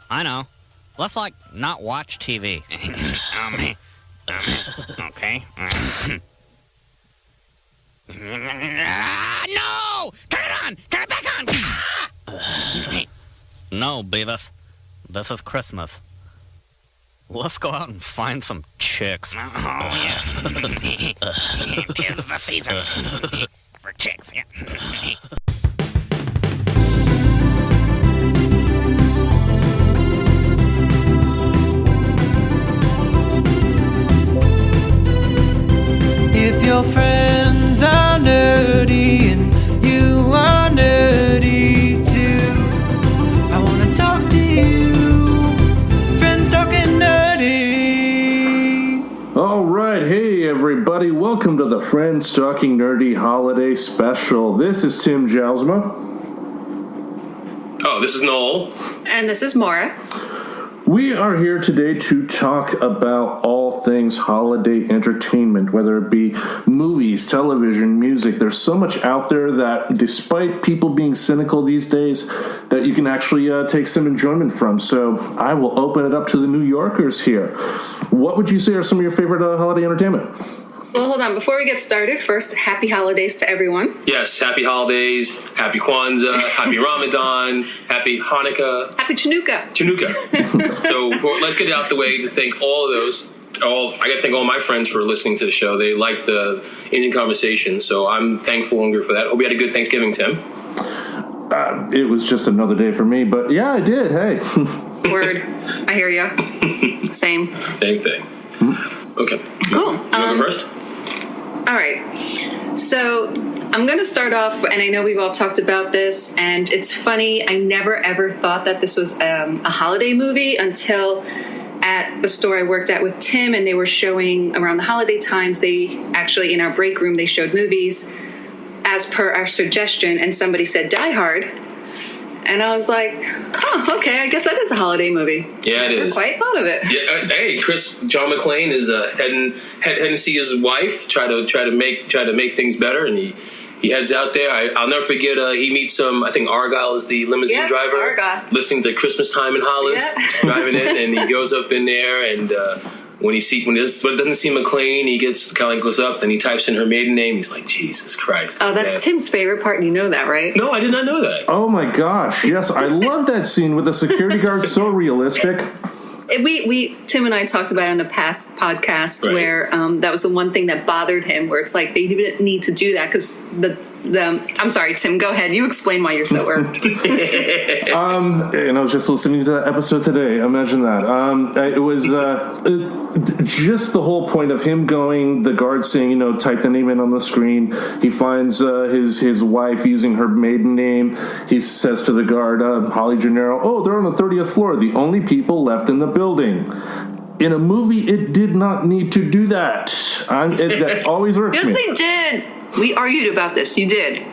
I know. Let's, not watch TV. Okay. No! Turn it on! Turn it back on! No, Beavis. This is Christmas. Let's go out and find some chicks. Oh, yeah. Tis the season for chicks, yeah. If your friends are nerdy and you are nerdy too, I want to talk to you. Friends talking nerdy. All right, hey everybody, welcome to the Friends Talking Nerdy Holiday Special. This is Tim Jousma. Oh, this is Noel. And this is Morah. We are here today to talk about all things holiday entertainment, whether it be movies, television, music. There's so much out there that, despite people being cynical these days, that you can actually take some enjoyment from. So I will open it up to the New Yorkers here. What would you say are some of your favorite holiday entertainment? Well, hold on. Before we get started, first, happy holidays to everyone. Yes, happy holidays, happy Kwanzaa, happy Ramadan, happy Hanukkah. Happy Chanukah. So let's get it out the way to thank all of those. I got to thank all my friends for listening to the show. They liked the Indian conversation, so I'm thankful and good for that. Hope you had a good Thanksgiving, Tim. It was just another day for me, but yeah, I did. Hey. Word. I hear ya. Same thing. Okay. Cool. You go first? All right. So I'm going to start off, and I know we've all talked about this, and it's funny. I never, ever thought that this was a holiday movie until at the store I worked at with Tim, and they were showing around the holiday times. They actually, in our break room, they showed movies as per our suggestion, and somebody said Die Hard. And I was like, oh, okay, I guess that is a holiday movie. Yeah, it is. Quite thought of it. Yeah, hey, John McClane is heading to see his wife, try to make things better, and he heads out there. I'll never forget. He meets I think Argyle is the limousine driver, Argyle. Listening to Christmas Time in Hollis, driving in, and he goes up in there, and when it doesn't see McClane, he gets kind of goes up, then he types in her maiden name. He's like, Jesus Christ! Oh, that's Tim's favorite part. You know that, right? No, I did not know that. Oh my gosh! Yes, I love that scene with the security guard. So realistic. Tim and I talked about it on a past podcast where that was the one thing that bothered him, where it's like they didn't need to do that because I'm sorry, Tim, go ahead. You explain why you're so irked. And I was just listening to that episode today. Imagine that. It was just the whole point of him going, the guard saying, type the name in on the screen. He finds his wife using her maiden name. He says to the guard, Holly Gennaro, oh, they're on the 30th floor, the only people left in the building. In a movie, it did not need to do that. That always irks me. Yes, they did. We argued about this. You did.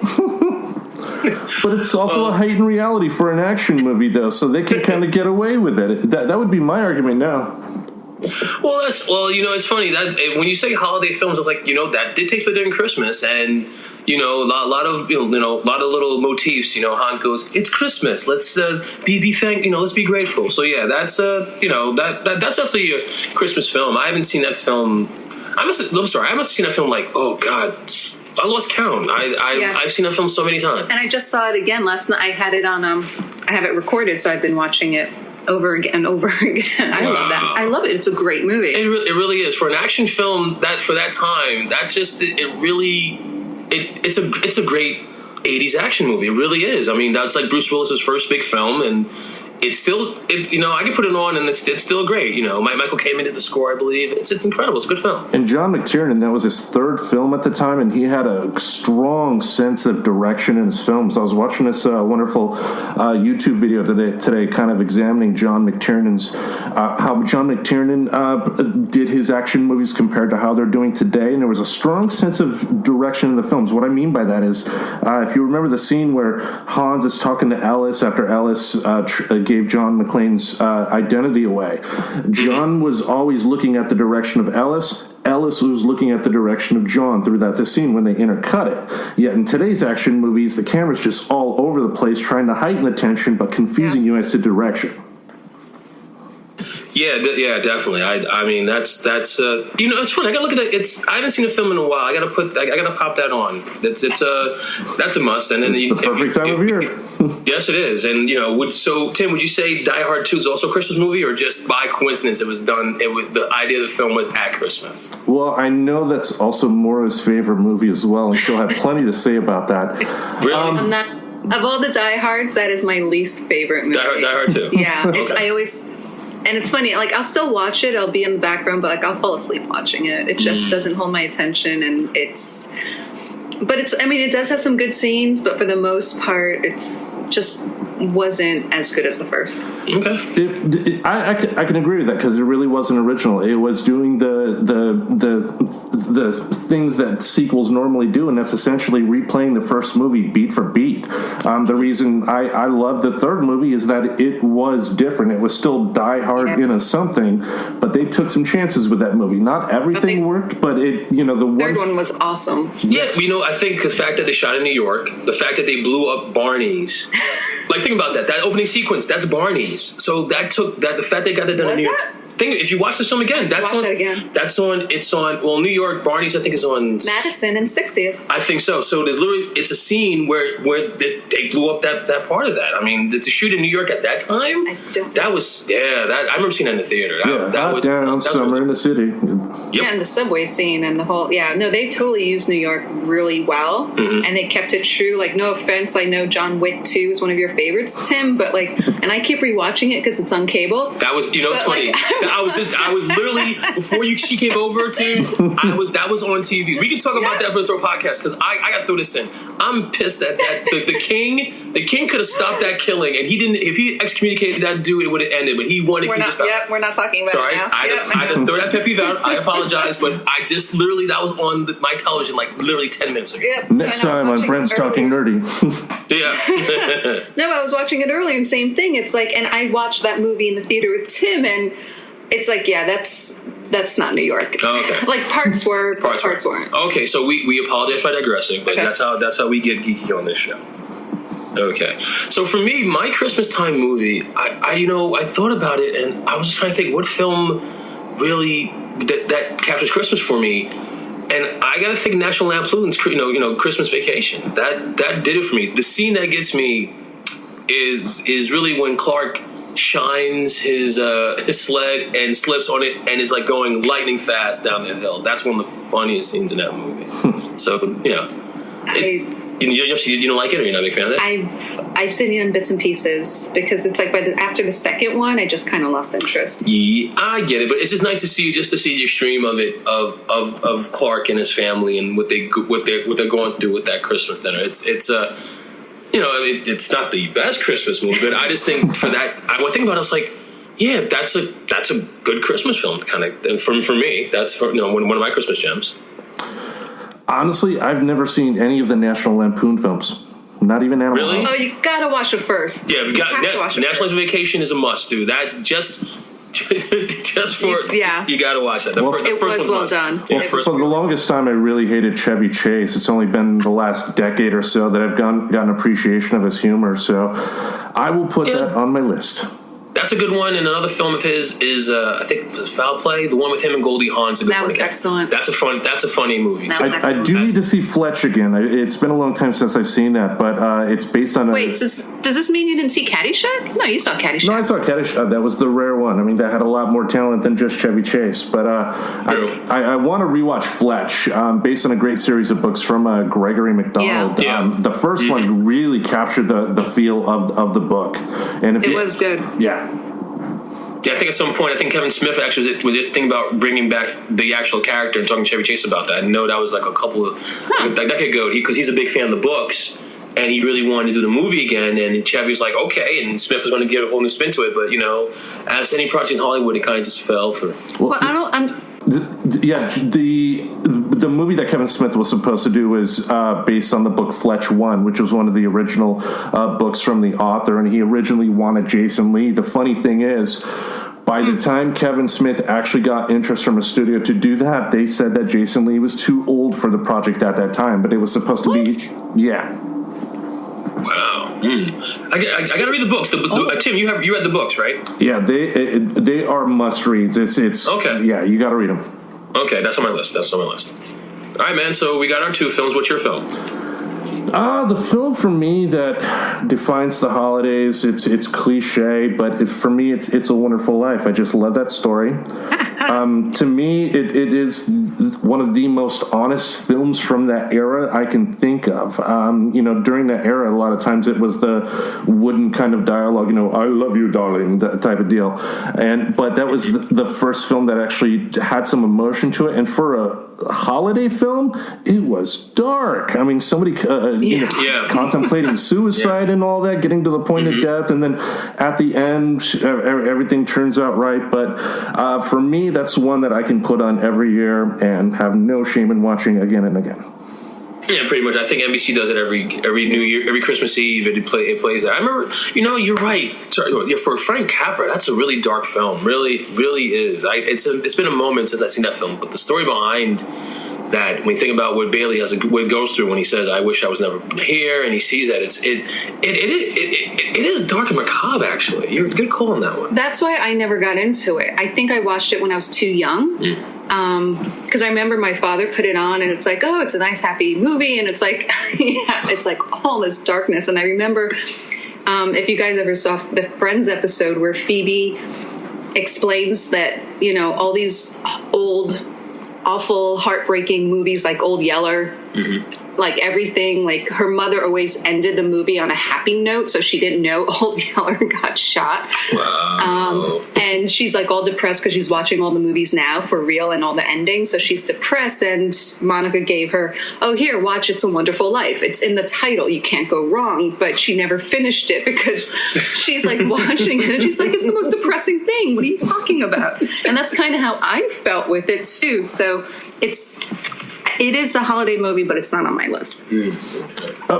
But it's also a heightened reality for an action movie, though, so they can kind of get away with it. That would be my argument now. Well, it's funny that when you say holiday films, I'm like, that did take place during Christmas, and a lot of little motifs. Hans goes, "It's Christmas. Let's be thankful. Let's be grateful." So yeah, that's that's definitely a Christmas film. I haven't seen that film. I must have seen that film like, oh God, I lost count. I've seen that film so many times. And I just saw it again last night. I had it on. I have it recorded, so I've been watching it over again and over again. I love that. I love it. It's a great movie. It really is for an action film. For that time, it's a great 80s action movie. It really is. I mean, that's like Bruce Willis's first big film, and it's still, I can put it on and it's still great. Michael Kamen did the score, I believe. It's incredible. It's a good film. And John McTiernan, that was his third film at the time, and he had a strong sense of direction in his films. I was watching this wonderful YouTube video today, kind of examining John McTiernan's, how John McTiernan did his action movies compared to how they're doing today, and there was a strong sense of direction in the films. What I mean by that is, if you remember the scene where Hans is talking to Alice after Alice gave John McClane's identity away. John was always looking at the direction of Alice. Alice was looking at the direction of John throughout the scene when they intercut it. Yet in today's action movies, the camera's just all over the place trying to heighten the tension but confusing you as to direction. Yeah, definitely. I mean, that's it's funny. I gotta look at that. I haven't seen a film in a while. I gotta pop that on. That's a must. And then it's the perfect time of year. Yes, it is. And so Tim, would you say Die Hard 2 is also a Christmas movie, or just by coincidence it was done? The idea of the film was at Christmas. Well, I know that's also Morah's favorite movie as well, and she'll have plenty to say about that. Really? Of all the Die Hards, that is my least favorite movie. Die Hard 2. Yeah, and it's funny. Like, I'll still watch it. I'll be in the background, but I'll fall asleep watching it. It just doesn't hold my attention, and it does have some good scenes, but for the most part, it's just wasn't as good as the first. Okay. I can agree with that, because it really wasn't original. It was doing the things that sequels normally do, and that's essentially replaying the first movie beat for beat. The reason I love the third movie is that it was different. It was still Die Hard in a something, but they took some chances with that movie. Not everything worked, but the third one was awesome. Yeah, I think the fact that they shot in New York, the fact that they blew up Barney's. Like, think about that. That opening sequence, that's Barney's. So that took that. The fact they got that done in New York. If you watch the film again, it's on New York. Barney's, I think, is on Madison and 60th. I think so. So it's a scene where they blew up that part of that. I mean, to shoot in New York at that time, I remember seeing that in the theater. Summer in the city. Yep. Yeah, and the subway scene and the whole, they totally used New York really well, and they kept it true. Like, no offense, I know John Wick 2 is one of your favorites, Tim, but and I keep rewatching it because it's on cable. That was, it's funny. I was literally, before she came over that was on TV. We can talk about that for the podcast, because I got to throw this in. I'm pissed at that. The king could have stopped that killing, and he didn't. If he excommunicated that dude, it would have ended, but he wanted to keep us back. We're not talking about it now. I had to throw that pet peeve out. I apologize, but I just literally, that was on my television like literally 10 minutes ago. Yep. Next time on Friends Talking Nerdy. Yeah. No, I was watching it earlier, and same thing. It's like, and I watched that movie in the theater with Tim, and it's like, that's not New York. Oh, okay. Like, parts were, but parts weren't. Okay, so we apologize for digressing, but that's how we get geeky on this show. Okay, so for me, my Christmas time movie, I thought about it, and I was just trying to think what film really that captures Christmas for me, and I gotta think National Lampoon's Christmas Vacation. That did it for me. The scene that gets me is really when Clark shines his sled and slips on it and is like going lightning fast down the hill. That's one of the funniest scenes in that movie. So you don't like it, or you're not a big fan of it? I've seen it in bits and pieces, because it's like after the second one, I just kind of lost interest. Yeah, I get it, but it's just nice to see the extreme of it, of Clark and his family and what they're going through with that Christmas dinner. It's not the best Christmas movie, but I just think for that, I think about it, I was like, yeah, that's a good Christmas film, kind of. And for me, that's one of my Christmas gems. Honestly, I've never seen any of the National Lampoon films. Not even Animal Really? House. Oh, you gotta watch it first. Yeah, National Vacation is a must, dude. That's just for you gotta watch that. It was well done. Well, for the longest time, I really hated Chevy Chase. It's only been the last decade or so that I've gotten appreciation of his humor. So I will put that on my list. That's a good one. And another film of his is, I think, Foul Play. The one with him and Goldie Hawn's a good one. That was excellent. That's a funny movie. I do need to see Fletch again. It's been a long time since I've seen that, but it's based on. Wait, does this mean you didn't see Caddyshack? No, you saw Caddyshack. No, I saw Caddyshack. That was the rare one. I mean, that had a lot more talent than just Chevy Chase. But I want to rewatch Fletch, based on a great series of books from Gregory McDonald. Yeah. The first one really captured the feel of the book, and it was good. Yeah. Yeah, I think at some point, Kevin Smith actually was it thinking about bringing back the actual character and talking to Chevy Chase about that. I know that was like a couple of like a decade ago, because he's a big fan of the books, and he really wanted to do the movie again. And Chevy was like, okay, and Smith was going to give a whole new spin to it. But as any project in Hollywood, it kind of just fell through. Well, I don't. The movie that Kevin Smith was supposed to do was based on the book Fletch 1, which was one of the original books from the author, and he originally wanted Jason Lee. The funny thing is, by the time Kevin Smith actually got interest from a studio to do that, they said that Jason Lee was too old for the project at that time, but it was supposed to be. Yeah. Wow. I gotta read the books. Tim, you read the books, right? Yeah, they are must reads. It's okay. Yeah, you got to read them. Okay, that's on my list. All right, man. So we got our 2 films. What's your film? The film for me that defines the holidays, it's cliche, but for me, it's A Wonderful Life. I just love that story. To me, it is one of the most honest films from that era I can think of. During that era, a lot of times it was the wooden kind of dialogue, I love you, darling, that type of deal. But that was the first film that actually had some emotion to it. And for a holiday film, it was dark. I mean, somebody contemplating suicide and all that, getting to the point of death, and then at the end, everything turns out right. But for me, that's one that I can put on every year and have no shame in watching again and again. Yeah, pretty much. I think NBC does it every New Year, every Christmas Eve. It plays it. I remember, you're right. Sorry, for Frank Capra, that's a really dark film. Really, really is. It's been a moment since I've seen that film, but the story behind that, when you think about what Bailey what goes through when he says, "I wish I was never here," and he sees that, it is dark and macabre. Actually, you're good call on that one. That's why I never got into it. I think I watched it when I was too young. Because I remember my father put it on, and it's like, oh, it's a nice, happy movie, and it's like, it's like all this darkness. And I remember, if you guys ever saw the Friends episode where Phoebe explains that, all these old, awful, heartbreaking movies like Old Yeller, like everything, like her mother always ended the movie on a happy note, so she didn't know Old Yeller got shot. Wow. And she's like all depressed because she's watching all the movies now for real and all the endings, so she's depressed, and Monica gave her, oh, here, watch It's a Wonderful Life. It's in the title, you can't go wrong, but she never finished it because she's like watching it and she's like, it's the most depressing thing, what are you talking about? And that's kind of how I felt with it too. So it is a holiday movie, but it's not on my list.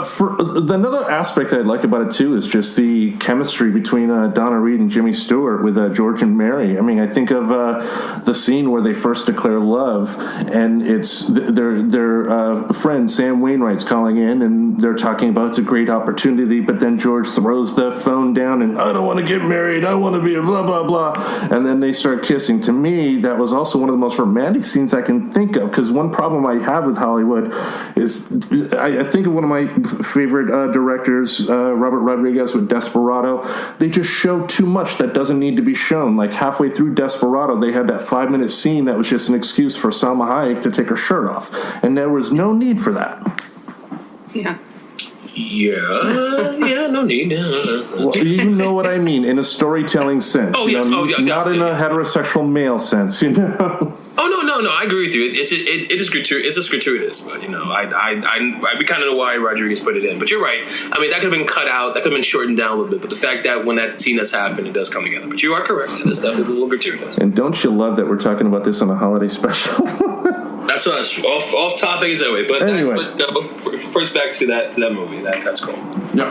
For another aspect that I like about it too is just the chemistry between Donna Reed and Jimmy Stewart with George and Mary. I mean, I think of the scene where they first declare love, and it's their friend Sam Wainwright's calling in, and they're talking about it's a great opportunity, but then George throws the phone down and, I don't want to get married, I want to be a blah, blah, blah. And then they start kissing. To me, that was also one of the most romantic scenes I can think of, because one problem I have with Hollywood is I think of one of my favorite directors, Robert Rodriguez, with Desperado. They just show too much that doesn't need to be shown. Like halfway through Desperado, they had that 5-minute scene that was just an excuse for Salma Hayek to take her shirt off, and there was no need for that. Yeah, no need. Well, you know what I mean, in a storytelling sense. Oh, yes. Not in a heterosexual male sense, Oh, no, I agree with you. It's just gratuitous, but, we kind of know why Rodriguez put it in. But you're right. I mean, that could have been cut out. That could have been shortened down a little bit. But the fact that when that scene has happened, it does come together. But you are correct. It is definitely a little gratuitous. And don't you love that we're talking about this on a holiday special? That's us. Off topic is that way. But anyway. First back to that movie. That's cool. Yeah.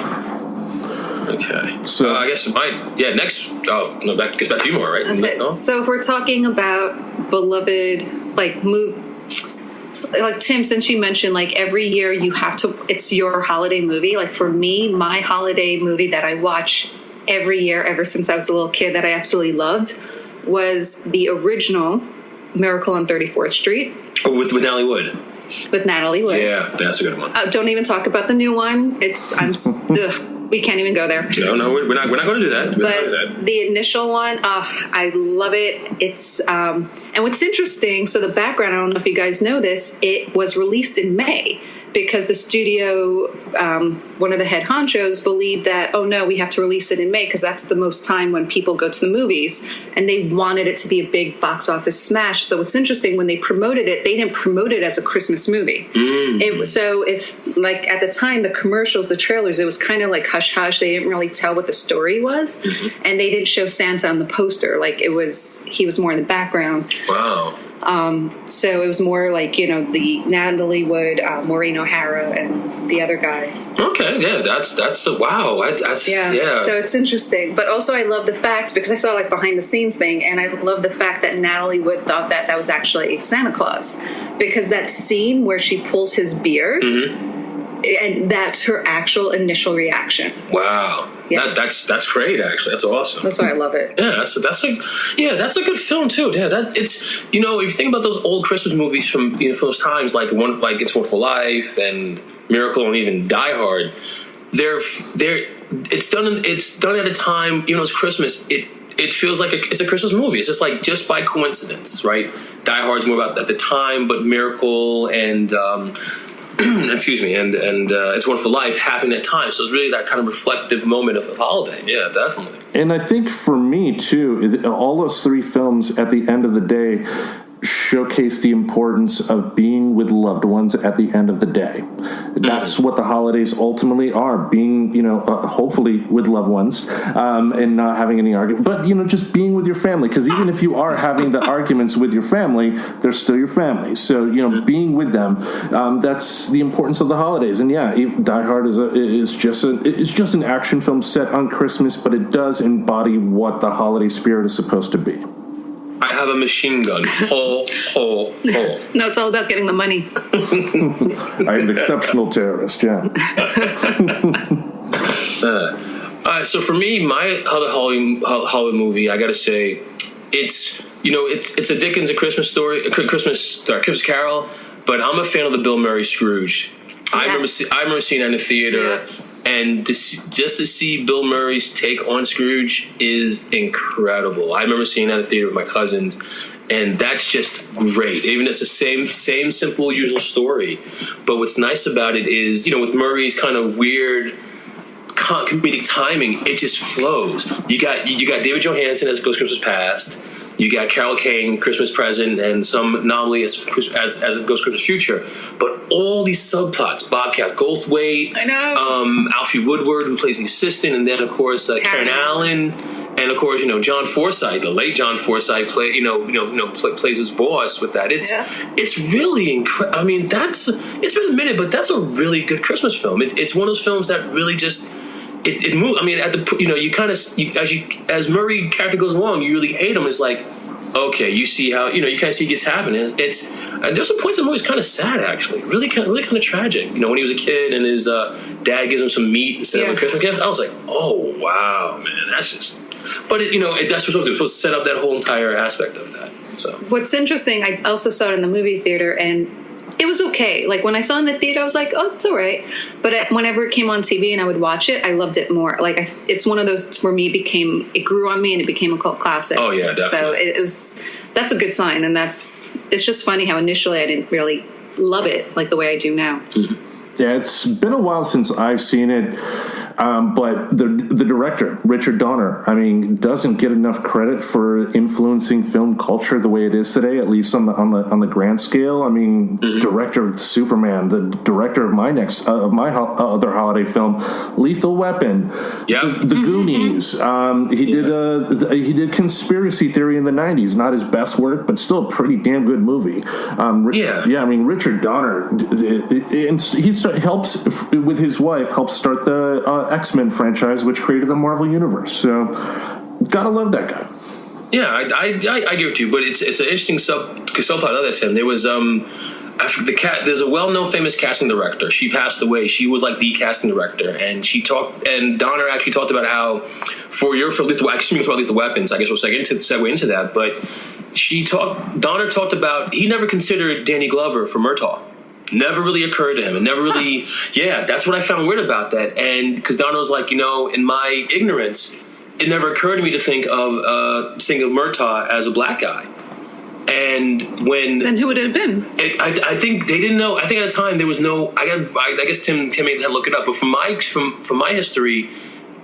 Okay. So I guess next. Oh no, that gets back to you more, right? Okay. No? So if we're talking about beloved, like Tim, since you mentioned like every year it's your holiday movie. Like for me, my holiday movie that I watch every year ever since I was a little kid that I absolutely loved was the original Miracle on 34th Street. Oh, with Natalie Wood. With Natalie Wood. Yeah, that's a good one. Don't even talk about the new one. We can't even go there. No, we're not going to do that. But the initial one, I love it. It's and what's interesting. So the background, I don't know if you guys know this. It was released in May because the studio, one of the head honchos, believed that, oh no, we have to release it in May because that's the most time when people go to the movies, and they wanted it to be a big box office smash. So what's interesting, when they promoted it, they didn't promote it as a Christmas movie. So if, like, at the time, the commercials, the trailers, it was kind of like hush-hush. They didn't really tell what the story was, and they didn't show Santa on the poster. Like, he was more in the background. Wow. So it was more like, the Natalie Wood, Maureen O'Hara, and the other guy. Okay, yeah, that's a wow. Yeah. So it's interesting, but also I love the fact, because I saw like behind the scenes thing, and I love the fact that Natalie Wood thought that was actually Santa Claus, because that scene where she pulls his beard. And that's her actual initial reaction. Wow. Yeah. That's great, actually. That's awesome. That's why I love it. Yeah, that's a good film too. Yeah, it's if you think about those old Christmas movies from from those times, like It's Wonderful Life and Miracle and even Die Hard, it's done at a time, it's Christmas. It feels like it's a Christmas movie. It's just by coincidence, right? Die Hard's more about at the time, but Miracle and excuse me, and It's Wonderful Life happened at times. So it's really that kind of reflective moment of holiday. Yeah, definitely. And I think for me too, all those three films at the end of the day showcase the importance of being with loved ones at the end of the day. That's what the holidays ultimately are, being, hopefully with loved ones, and not having any argument, but, just being with your family. Because even if you are having the arguments with your family, they're still your family. So, being with them, that's the importance of the holidays. And yeah, Die Hard is just an action film set on Christmas, but it does embody what the holiday spirit is supposed to be. I have a machine gun. Ho, ho, ho. No, it's all about getting the money. I'm an exceptional terrorist, yeah. So for me, my other Halloween movie, I got to say, it's a Dickens A Christmas Carol, but I'm a fan of the Bill Murray Scrooge. Yes. I remember seeing that in the theater. Yeah. And just to see Bill Murray's take on Scrooge is incredible. I remember seeing that in the theater with my cousins, and that's just great. Even it's the same simple, usual story. But what's nice about it is, with Murray's kind of weird comedic timing, it just flows. You got David Johansen as Ghost Christmas Past. You got Carol Kane, Christmas Present, and some anomaly as Ghost Christmas Future. But all these subplots, Bobcat Goldthwait, I know, Alfie Woodward, who plays the assistant, and then of course Karen Allen, and of course John Forsythe, the late John Forsythe, plays his boss with that. It's really incredible. I mean, it's been a minute, but that's a really good Christmas film. It's one of those films that really just. It moves. I mean, as Murray character goes along, you really hate him. It's like, okay, you see how you kind of see it gets happening. It's there's some points in the movie is kind of sad, actually, really kind of tragic. When he was a kid and his dad gives him some meat instead of a Christmas gift, I was like, oh wow, man, that's just. But that's what it's supposed to do. It's supposed to set up that whole entire aspect of that. So what's interesting, I also saw it in the movie theater and. It was okay. Like when I saw it in the theater, I was like, "Oh, it's all right." But whenever it came on TV and I would watch it, I loved it more. Like it's one of those where it grew on me and it became a cult classic. Oh yeah, definitely. So that's a good sign, and it's just funny how initially I didn't really love it like the way I do now. Mm-hmm. Yeah, it's been a while since I've seen it. But the director, Richard Donner, doesn't get enough credit for influencing film culture the way it is today, at least on the grand scale. Director of Superman, the director of my other holiday film, Lethal Weapon, the Goonies. He did Conspiracy Theory in the 90s, not his best work, but still a pretty damn good movie. Richard Donner, helps with his wife, helps start the X-Men franchise, which created the Marvel Universe. So, gotta love that guy. Yeah, I give it to you, but it's an interesting subplot of that, Tim. There was there's a well-known famous casting director. She passed away. She was like the casting director, and Donner actually talked about how for Lethal Weapons, I guess we'll segue into that, but Donner talked about he never considered Danny Glover for Murtaugh. Never really occurred to him. It never really, that's what I found weird about that. And because Donna was like, in my ignorance, it never occurred to me to think of Murtaugh as a black guy. And then who would it have been? I think they didn't know. I think at the time there was no. I guess Tim had to look it up. But from my history,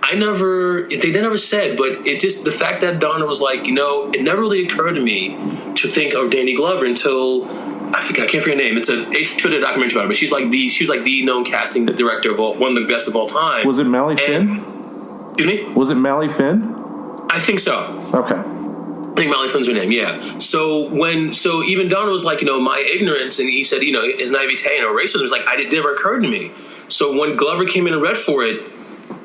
they never said. But it just the fact that Donna was like, it never really occurred to me to think of Danny Glover until. I can't forget her name. It's a HBO documentary about her, but she was like the known casting director of one of the best of all time. Was it Mally Finn? Excuse me? Was it Mally Finn? I think so. Okay. I think Mally Finn's her name, yeah. So even Donna was like, my ignorance, and he said, his naivete and racism was like, it never occurred to me. So when Glover came in and read for it,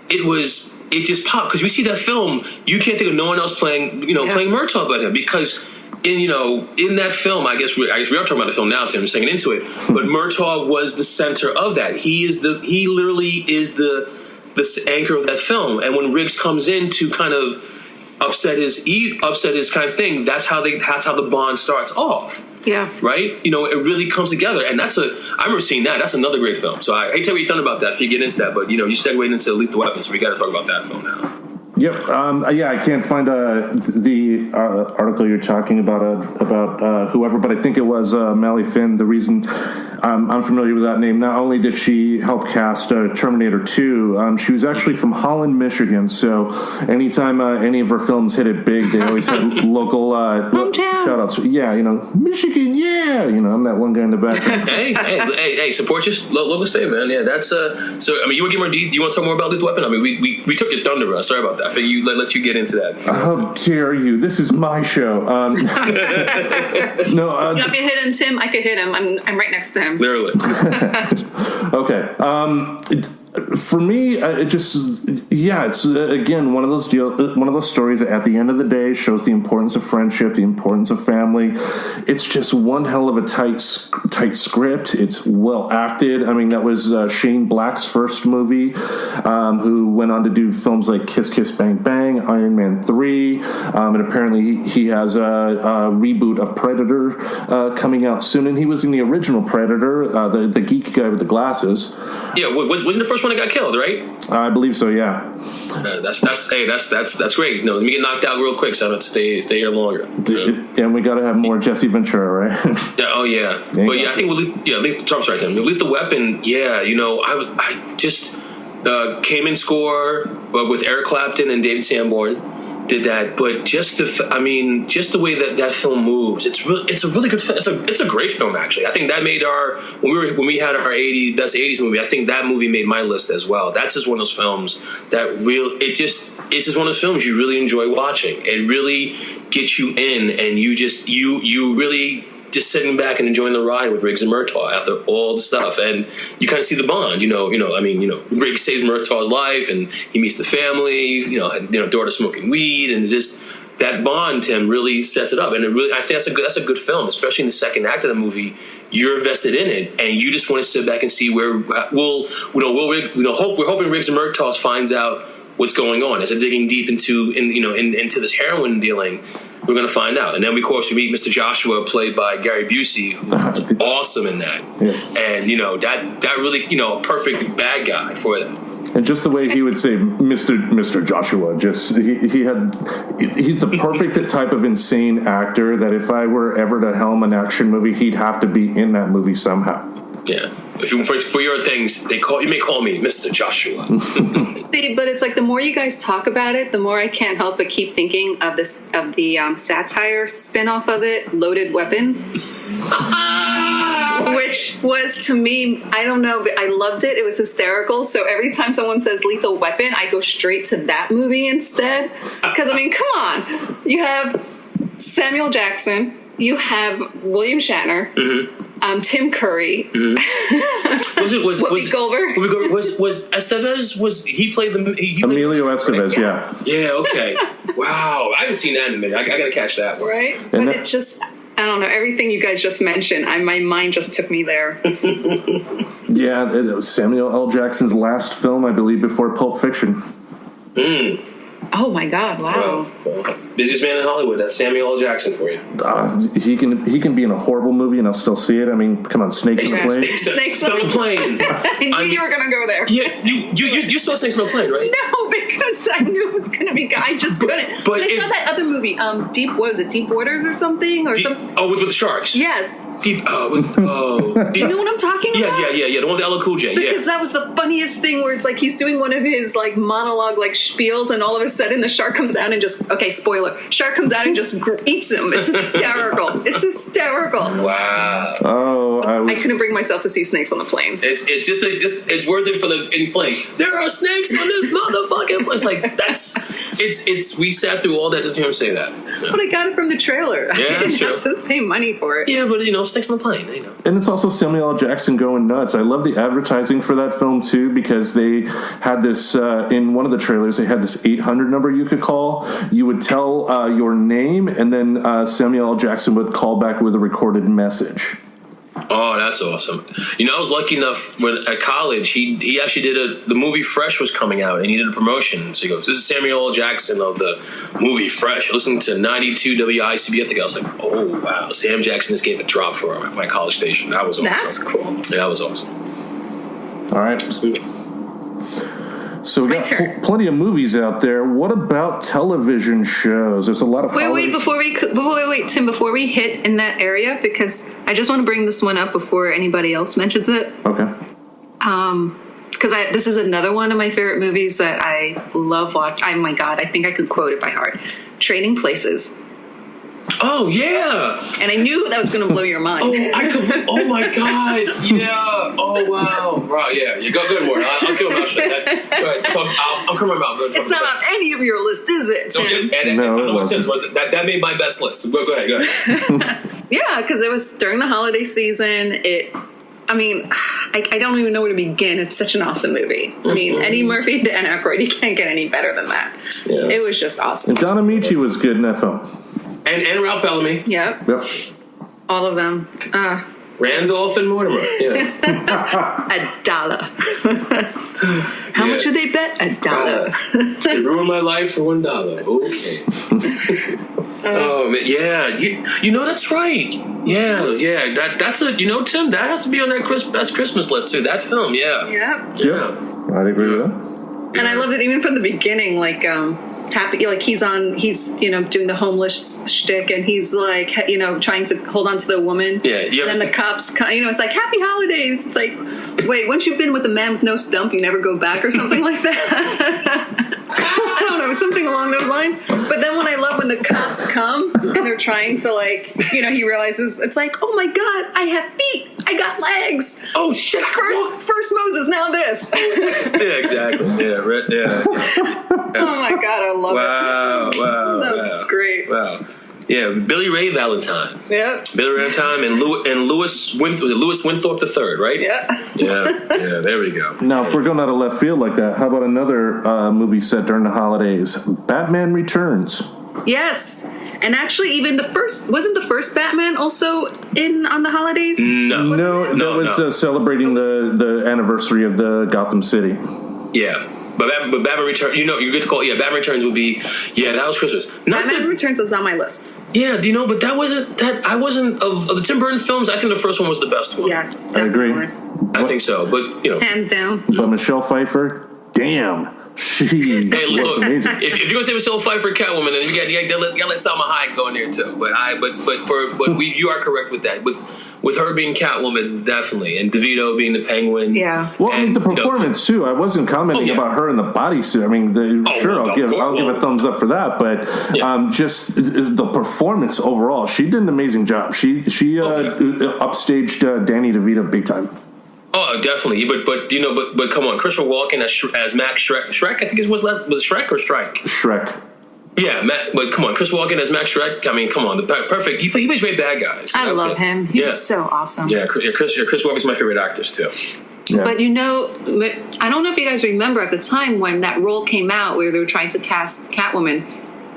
it just popped. Because you see that film, you can't think of no one else playing Murtaugh but him, because in that film, I guess we are talking about the film now, Tim, we're singing into it, but Murtaugh was the center of that. He literally is the anchor of that film. And when Riggs comes in to kind of upset his kind of thing, that's how the bond starts off. Yeah. Right? It really comes together. And I remember seeing that. That's another great film. So I hate to tell you what you've done about that if you get into that, but you segued into Lethal Weapon, so we got to talk about that film now. Yep. I can't find the article you're talking about whoever, but I think it was Mally Finn. The reason I'm familiar with that name, not only did she help cast Terminator 2, she was actually from Holland, Michigan. So anytime any of her films hit it big, they always had local shout outs. Yeah, Michigan, yeah. I'm that one guy in the back. hey, support your local state, man. Yeah, that's so. I mean, you want to get more? Do you want to talk more about Lethal Weapon? I mean, we took your thunder. Sorry about that. I figured let you get into that. How dare you? This is my show. No, you want me to hit him, Tim? I could hit him. I'm right next to him. Literally. Okay. For me, it's again one of those stories that at the end of the day shows the importance of friendship, the importance of family. It's just one hell of a tight script. It's well acted. I mean, that was Shane Black's first movie, who went on to do films like Kiss Kiss Bang Bang, Iron Man 3, and apparently he has a reboot of Predator coming out soon. And he was in the original Predator, the geek guy with the glasses. Yeah, wasn't the first one that got killed, right? I believe so. Yeah. That's great. Let me get knocked out real quick, so I don't have to stay here longer. And we got to have more Jesse Ventura, right? Yeah. But yeah, I think Lethal Weapon. Yeah, I just came in score with Eric Clapton and David Sanborn. Did that, but just the way that film moves, it's a really good film. It's a great film, actually. I think that made when we had our best 80s movie, I think that movie made my list as well. That's just one of those films it's just one of those films you really enjoy watching. It really gets you in, and you really just sitting back and enjoying the ride with Riggs and Murtaugh after all the stuff, and you kind of see the bond. Riggs saves Murtaugh's life, and he meets the family. Daughter smoking weed, and just that bond. Tim really sets it up, and I think that's a good film, especially in the second act of the movie. You're invested in it, and you just want to sit back and see where we're hoping Riggs and Murtaugh finds out what's going on as they're digging deep into this heroin dealing. We're going to find out. And then, of course, we meet Mr. Joshua, played by Gary Busey, who's awesome in that. Yeah. And, that really, perfect bad guy for that. And just the way he would say Mr. Joshua, just he's the perfect type of insane actor that if I were ever to helm an action movie, he'd have to be in that movie somehow. Yeah. For your things, you may call me Mr. Joshua. See, but it's like the more you guys talk about it, the more I can't help but keep thinking of the satire spin-off of it, Loaded Weapon. Which was, to me, I don't know, but I loved it. It was hysterical. So every time someone says Lethal Weapon, I go straight to that movie instead. Because, come on. You have Samuel Jackson. You have William Shatner. Mm-hmm. Tim Curry. Mm-hmm. Was Goldberg? Was Estevez? Was he played the? He Emilio Estevez. Right? Yeah. Yeah. Okay. Wow. I haven't seen that in a minute. I got to catch that one. Right. But it just, I don't know. Everything you guys just mentioned, my mind just took me there. Yeah. It was Samuel L. Jackson's last film, I believe, before Pulp Fiction. Oh my God! Wow. Well, busiest man in Hollywood. That's Samuel L. Jackson for you. He can be in a horrible movie and I'll still see it. I mean, come on, Snakes on a Plane. Snakes on a Plane. I knew you were gonna go there. Yeah, you saw Snakes on a Plane, right? No, because I knew it was gonna be. I just couldn't. But I saw that other movie, Deep Waters or something, or something. Oh, with the sharks. Yes. You know what I'm talking about? Yeah. The one with LL Cool J. Because that was the funniest thing, where it's like he's doing one of his like monologue like spiels, and all of a sudden the shark comes out and just spoiler. Shark comes out and just eats him. It's hysterical. Wow. Oh, I couldn't bring myself to see Snakes on the Plane. It's worth it for the plane. There are snakes on this motherfucking It's like it's. We sat through all that just to hear him say that. But I got it from the trailer. Yeah, that's true. I didn't have to pay money for it. Yeah, but sticks on the plane. And it's also Samuel L. Jackson going nuts. I love the advertising for that film too, because they had this in one of the trailers. They had this 800 number you could call. You would tell your name, and then Samuel L. Jackson would call back with a recorded message. Oh, that's awesome. I was lucky enough when at college, he actually did the movie Fresh was coming out, and he did a promotion. So he goes, this is Samuel L. Jackson of the movie Fresh. Listening to 92 WICB. I think I was like, oh, wow. Sam Jackson just gave a drop for my college station. That was awesome. That's cool. Yeah, that was awesome. All right. So we got plenty of movies out there. What about television shows? There's a lot of wait, Tim, before we hit in that area, because I just want to bring this one up before anybody else mentions it. Okay. Because this is another one of my favorite movies that I love watching. Oh my God, I think I could quote it by heart. Trading Places. Oh, yeah. And I knew that was going to blow your mind. Oh, my God. Yeah. Oh, wow. Wow, yeah. You go good, Morah. I'll give him a shot. Go ahead. I'll come around. It's not on any of your list, is it? No, it wasn't. That made my best list. So go ahead. Yeah, because it was during the holiday season. I don't even know where to begin. It's such an awesome movie. I mean, Eddie Murphy, Dan Aykroyd, you can't get any better than that. Yeah. It was just awesome. And Don Amici was good in that film. And Ralph Bellamy. Yep. All of them. Randolph and Mortimer. Yeah. $1. How much did they bet? $1. They ruined my life for $1. Okay. Oh man, yeah. That's right. Yeah. That's a. Tim, that has to be on that Christmas list too. That film. Yeah. Yeah. I'd agree with that. And I loved it even from the beginning. He's doing the homeless shtick, and he's like, trying to hold on to the woman. Yeah. And then the cops come, it's like, happy holidays. It's like, wait, once you've been with a man with no stump, you never go back, or something like that. I don't know, something along those lines. But then when the cops come and they're trying to he realizes, it's like, oh my God, I have feet, I got legs. Oh shit! First Moses, now this. Yeah, exactly. Yeah. Oh my God, I love it. Wow. That was great. Wow. Yeah, Billy Ray Valentine. Yeah. Billy Ray Valentine and Lewis Winthorpe III, right? Yeah. Yeah, there we go. Now, if we're going out of left field like that, how about another movie set during the holidays? Batman Returns. Yes. And actually, even wasn't the first Batman also on the holidays? No, that was celebrating the anniversary of the Gotham City. Yeah. But Batman Returns, you get to call. Yeah, Batman Returns would be. Yeah, that was Christmas. Batman Returns was on my list. Yeah, but that wasn't that. I wasn't of the Tim Burton films. I think the first one was the best one. Yes, definitely. I agree. I think so, but hands down. But Michelle Pfeiffer, damn, she looks amazing. If you're gonna say Michelle Pfeiffer Catwoman, then you gotta let Salma Hayek go in there too. But you are correct with that. With her being Catwoman, definitely, and DeVito being the Penguin. Yeah. Well, the performance too. I wasn't commenting about her in the bodysuit. I mean, I'll give a thumbs up for that. But just the performance overall, she did an amazing job. She upstaged Danny DeVito big time. Oh, definitely. But come on, Christopher Walken as Max Shrek. Shrek, I think it was Shrek or Strike. Shrek. Yeah, but come on, Chris Walken as Max Shrek. I mean, come on, perfect. He plays great bad guys. I love him. He's so awesome. Yeah, Chris Walken's my favorite actors too. Yeah. But I don't know if you guys remember at the time when that role came out, where they were trying to cast Catwoman,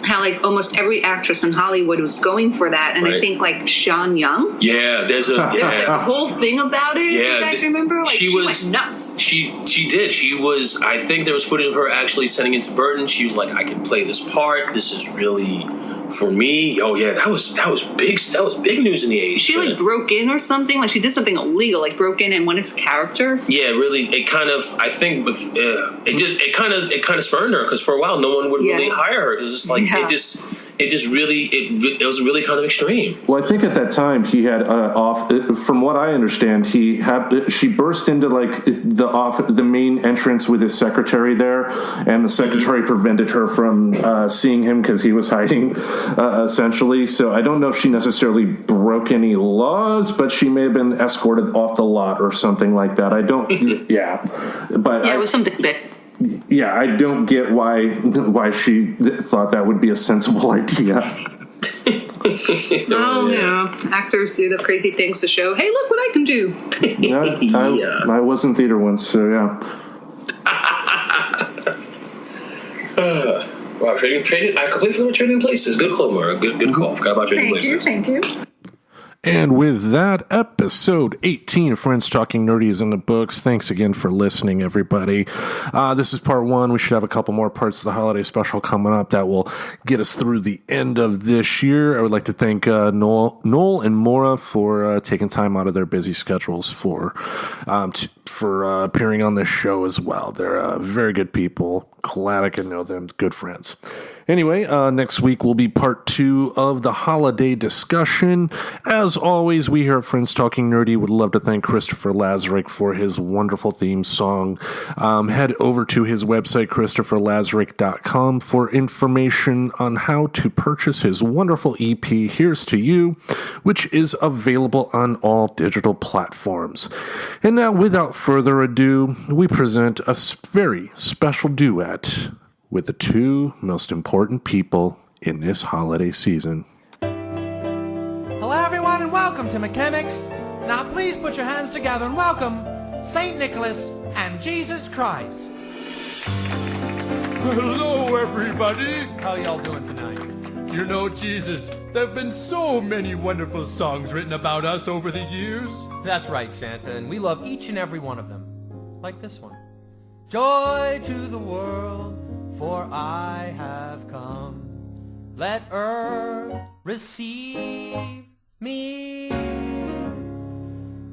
how almost every actress in Hollywood was going for that, and I think Sean Young. Yeah, there was a whole thing about it. Yeah, you guys remember? She went nuts. She did. She was. I think there was footage of her actually sending it to Burton. She was like, "I can play this part. This is really for me." Oh yeah, that was big. That was big news in the '80s. She broke in or something. She did something illegal, broke in and went into character. Yeah, really. It kind of. I think it kind of spurned her, because for a while no one would really hire her, because it's like it was really kind of extreme. Well, I think at that time he had from what I understand, she burst into the main entrance with his secretary there, and the secretary prevented her from seeing him because he was hiding, essentially. So I don't know if she necessarily broke any laws, but she may have been escorted off the lot or something like that. I don't. Yeah, but it was something big. Yeah, I don't get why she thought that would be a sensible idea. Oh, yeah. Actors do the crazy things to show, hey, look what I can do. I was in theater once, so yeah. Wow, trading. I completely forgot Trading Places. Good call, Morah. Good call. Forgot about Trading Places. Thank you. And with that, episode 18 of Friends Talking Nerdy is in the books. Thanks again for listening, everybody. This is part one. We should have a couple more parts of the holiday special coming up that will get us through the end of this year. I would like to thank Noel and Morah for taking time out of their busy schedules for appearing on this show as well. They're very good people. Glad I can know them. Good friends. Anyway, next week will be part 2 of the holiday discussion. As always, we here at Friends Talking Nerdy would love to thank Christopher Lazarek for his wonderful theme song. Head over to his website, ChristopherLazarek.com, for information on how to purchase his wonderful EP, Here's to You, which is available on all digital platforms. And now, without further ado, we present a very special duet with the two most important people in this holiday season. Hello, everyone, and welcome to Mechanics. Now, please put your hands together and welcome St. Nicholas and Jesus Christ. Hello, everybody. How y'all doing tonight? You know, Jesus, there have been so many wonderful songs written about us over the years. That's right, Santa, and we love each and every one of them. Like this one. Joy to the world, for I have come. Let earth receive me.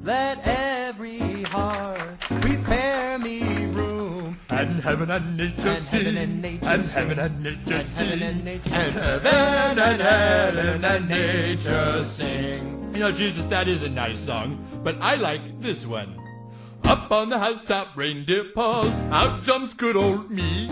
Let every heart prepare me room. And heaven and nature And sing. heaven and nature And sing. heaven and nature And sing. heaven and nature And heaven and nature sing. You know, Jesus, that is a nice song, but I like this one. Up on the housetop, reindeer paws, out jumps good old me.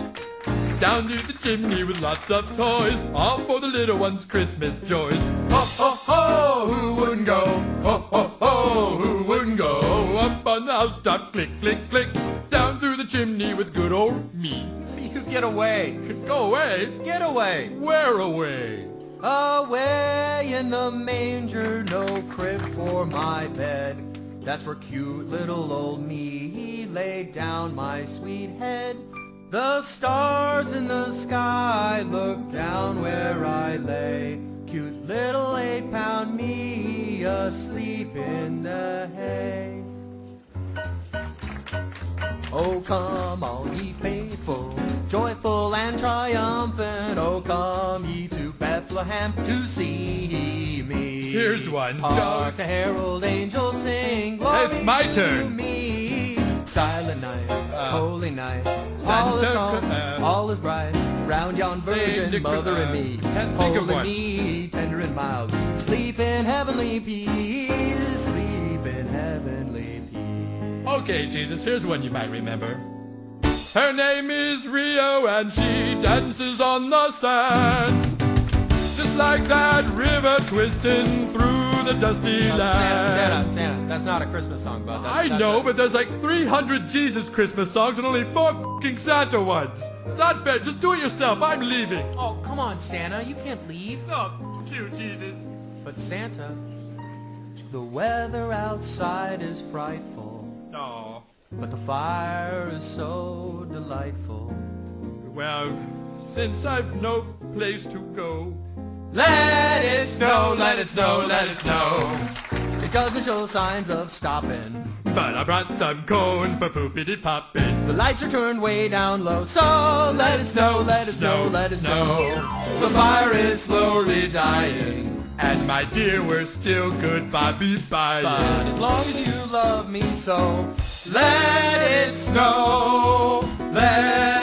Down to the chimney with lots of toys, all for the little ones' Christmas joys. Ho, ho, ho, who wouldn't go? Ho, ho, ho, who wouldn't go? Up on the housetop, click, click, click, down through the chimney with good old me. You get away. Go away? Get away. Where away? Away in the manger, no crib for my bed. That's where cute little old me laid down my sweet head. The stars in the sky look down where I lay. Cute little 8-pound me asleep in the hay. Oh, come all ye faithful, joyful and triumphant. Oh, come ye to Bethlehem to see me. Here's one. Hark the herald angels sing, glory It's my to turn. me. Silent night, holy night, all is Santa calm, all is bright. Round yon virgin Saint mother and me, Can't think of holy one. me, tender and mild. Sleep in heavenly peace, sleep in heavenly peace. Okay, Jesus, here's one you might remember. Her name is Rio and she dances on the sand. Just like that river twisting through the dusty land. Santa, that's not a Christmas song, bud. I know, but there's like 300 Jesus Christmas songs and only 4 f***ing Santa ones. It's not fair. Just do it yourself. I'm leaving. Oh, come on, Santa, you can't leave. Oh, cute Jesus. But Santa, the weather outside is frightful, Oh, but the fire is so delightful. well, since I've no place to go, Let it snow, let it snow, let it snow. It doesn't show signs of stopping. but I brought some corn for poopity popping. The lights are turned way down low, so let it snow, let it snow, let it snow. The fire is slowly dying, And my dear, we're still good bye-bye. but as long as you love me so, let it snow, let